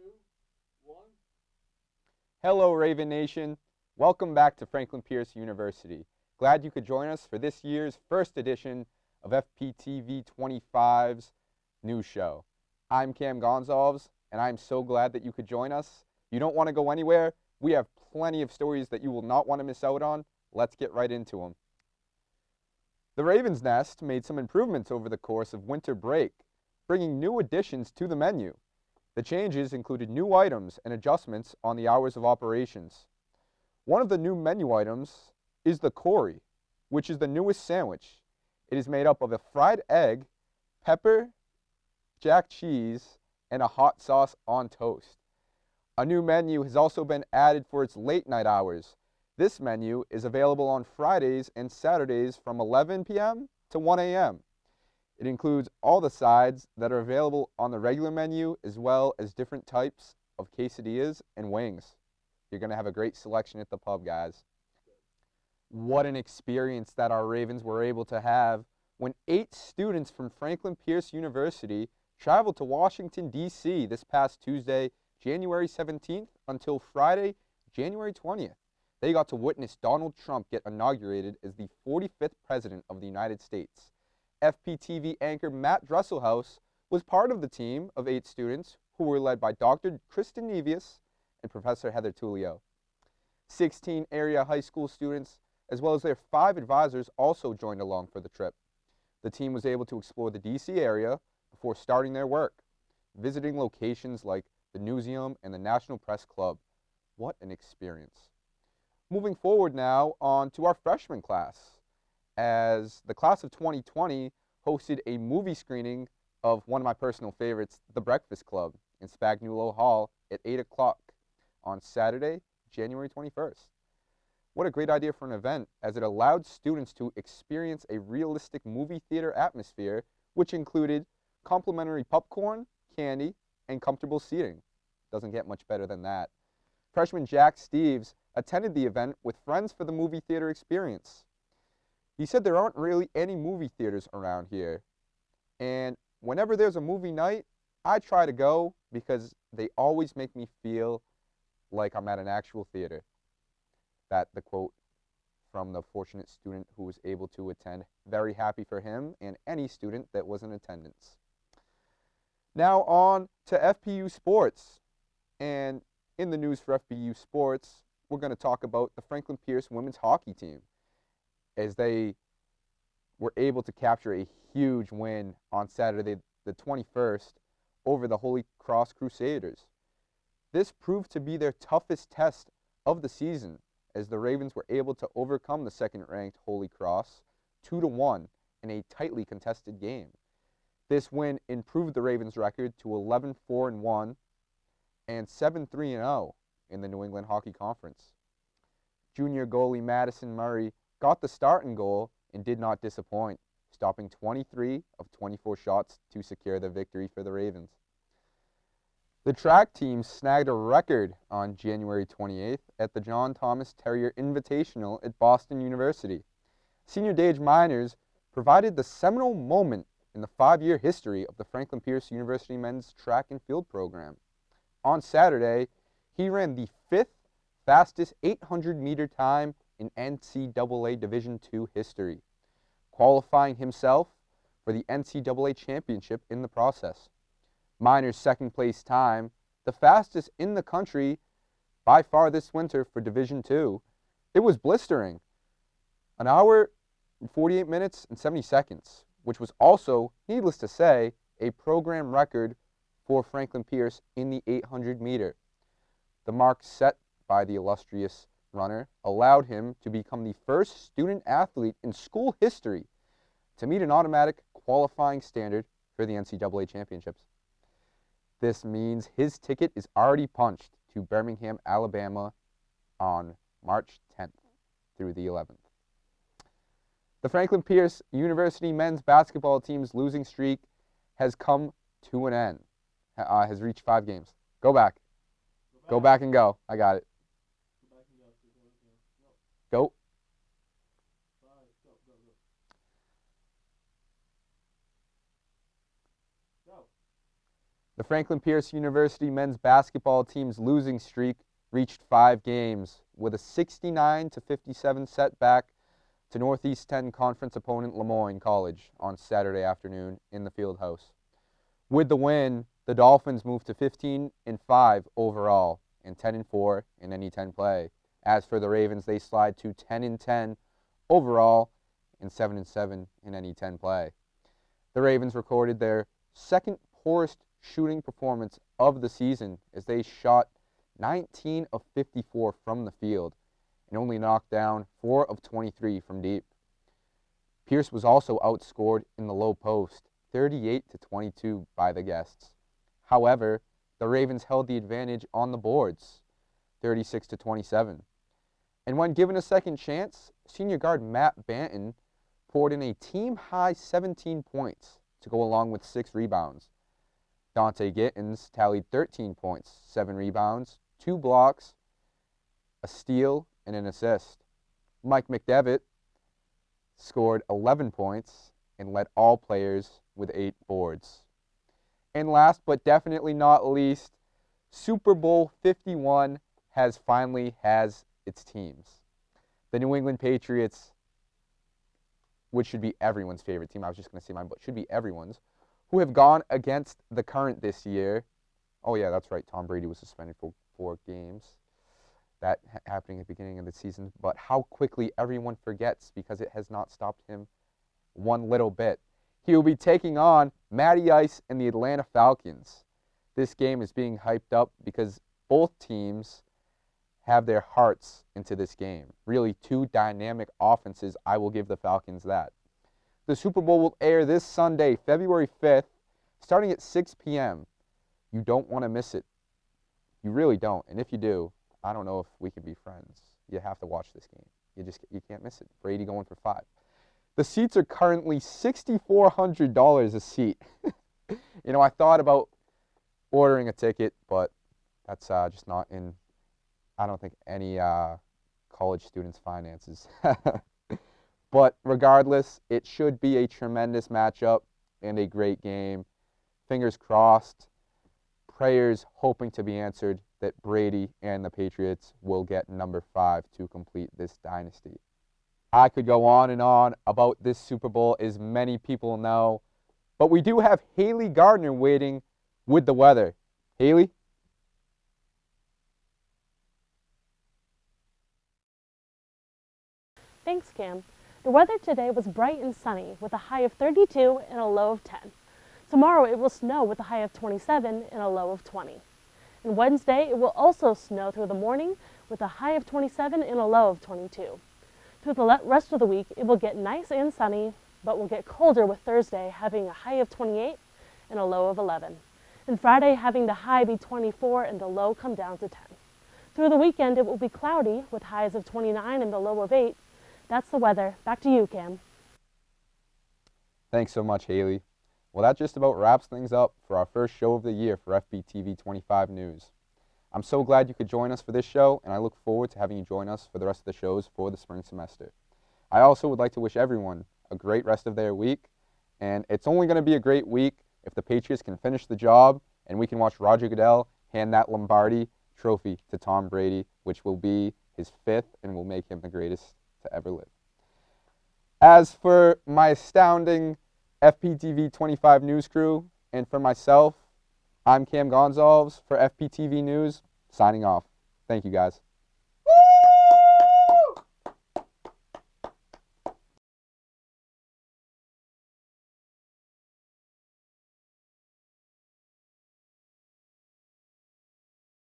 2, 1. Hello, Raven Nation. Welcome back to Franklin Pierce University. Glad you could join us for this year's first edition of FPTV 25's news show. I'm Cam Gonsalves, and I'm so glad that you could join us. You don't want to go anywhere. We have plenty of stories that you will not want to miss out on. Let's get right into them. The Ravens' Nest made some improvements over the course of winter break, bringing new additions to the menu. The changes included new items and adjustments on the hours of operations. One of the new menu items is the Cory, which is the newest sandwich. It is made up of a fried egg, pepper, jack cheese, and a hot sauce on toast. A new menu has also been added for its late night hours. This menu is available on Fridays and Saturdays from 11 p.m. to 1 a.m. It includes all the sides that are available on the regular menu, as well as different types of quesadillas and wings. You're going to have a great selection at the pub, guys. What an experience that our Ravens were able to have when 8 students from Franklin Pierce University traveled to Washington, D.C. this past Tuesday, January 17th until Friday, January 20th. They got to witness Donald Trump get inaugurated as the 45th President of the United States. FPTV anchor Matt Dresselhaus was part of the team of 8 students who were led by Dr. Kristen Nevius and Professor Heather Tullio. 16 area high school students, as well as their 5 advisors, also joined along for the trip. The team was able to explore the D.C. area before starting their work, visiting locations like the Newseum and the National Press Club. What an experience. Moving forward now on to our freshman class, as the class of 2020 hosted a movie screening of one of my personal favorites, The Breakfast Club, in Spagnuolo Hall at 8 o'clock on Saturday, January 21st. What a great idea for an event, as it allowed students to experience a realistic movie theater atmosphere, which included complimentary popcorn, candy, and comfortable seating. Doesn't get much better than that. Freshman Jack Steves attended the event with friends for the movie theater experience. He said there aren't really any movie theaters around here, and whenever there's a movie night, I try to go because they always make me feel like I'm at an actual theater. That the quote from the fortunate student who was able to attend. Very happy for him and any student that was in attendance. Now on to FPU sports, and in the news for FPU sports, we're going to talk about the Franklin Pierce women's hockey team, as they were able to capture a huge win on Saturday the 21st over the Holy Cross Crusaders. This proved to be their toughest test of the season, as the Ravens were able to overcome the second-ranked Holy Cross 2-1 in a tightly contested game. This win improved the Ravens' record to 11-4-1 and 7-3-0 in the New England Hockey Conference. Junior goalie Madison Murray got the starting goal and did not disappoint, stopping 23 of 24 shots to secure the victory for the Ravens. The track team snagged a record on January 28th at the John Thomas Terrier Invitational at Boston University. Senior Dage Miners provided the seminal moment in the 5-year history of the Franklin Pierce University men's track and field program. On Saturday, he ran the 5th fastest 800-meter time in NCAA Division II history, qualifying himself for the NCAA championship in the process. Miners' second-place time, the fastest in the country by far this winter for Division II, it was blistering. 1 hour, 48 minutes, and 70 seconds, which was also, needless to say, a program record for Franklin Pierce in the 800-meter. The mark set by the illustrious runner allowed him to become the first student athlete in school history to meet an automatic qualifying standard for the NCAA championships. This means his ticket is already punched to Birmingham, Alabama on March 10th through the 11th. The Franklin Pierce University men's basketball team's losing streak has come to an end, has reached 5 games. Go back. Go back and go. I got it. Go. The Franklin Pierce University men's basketball team's losing streak reached 5 games with a 69-57 setback to Northeast 10 conference opponent Lemoyne College on Saturday afternoon in the field house. With the win, the Dolphins moved to 15-5 overall and 10-4 in any 10 play. As for the Ravens, they slide to 10-10 overall and 7-7 in any 10 play. The Ravens recorded their second poorest shooting performance of the season as they shot 19 of 54 from the field and only knocked down 4 of 23 from deep. Pierce was also outscored in the low post, 38-22 by the guests. However, the Ravens held the advantage on the boards, 36-27. And when given a second chance, senior guard Matt Banton poured in a team-high 17 points to go along with 6 rebounds. Dante Gittins tallied 13 points, 7 rebounds, 2 blocks, a steal, and an assist. Mike McDevitt scored 11 points and led all players with 8 boards. And last but definitely not least, Super Bowl 51 finally has its teams. The New England Patriots, which should be everyone's favorite team, I was just going to say mine, but should be everyone's, who have gone against the current this year. Oh yeah, that's right, Tom Brady was suspended for 4 games. That happening at the beginning of the season, but how quickly everyone forgets because it has not stopped him one little bit. He will be taking on Matty Ice and the Atlanta Falcons. This game is being hyped up because both teams have their hearts into this game. Really 2 dynamic offenses, I will give the Falcons that. The Super Bowl will air this Sunday, February 5th, starting at 6 p.m. You don't want to miss it. You really don't. And if you do, I don't know if we can be friends. You have to watch this game. You can't miss it. Brady going for 5. The seats are currently $6,400 a seat. You know, I thought about ordering a ticket, but that's just not in, I don't think, any college students' finances. But regardless, it should be a tremendous matchup and a great game. Fingers crossed, prayers hoping to be answered that Brady and the Patriots will get number 5 to complete this dynasty. I could go on and on about this Super Bowl, as many people know, but we do have Haley Gardner waiting with the weather. Haley? Thanks, Cam. The weather today was bright and sunny with a high of 32 and a low of 10. Tomorrow it will snow with a high of 27 and a low of 20. And Wednesday it will also snow through the morning with a high of 27 and a low of 22. Through the rest of the week it will get nice and sunny, but will get colder with Thursday having a high of 28 and a low of 11. And Friday having the high be 24 and the low come down to 10. Through the weekend it will be cloudy with highs of 29 and the low of 8. That's the weather. Back to you, Cam. Thanks so much, Haley. Well, that just about wraps things up for our first show of the year for FPTV 25 News. I'm so glad you could join us for this show, and I look forward to having you join us for the rest of the shows for the spring semester. I also would like to wish everyone a great rest of their week, and it's only going to be a great week if the Patriots can finish the job and we can watch Roger Goodell hand that Lombardi trophy to Tom Brady, which will be his 5th and will make him the greatest to ever live. As for my astounding FPTV 25 news crew, and for myself, I'm Cam Gonsalves for FPTV News, signing off. Thank you, guys.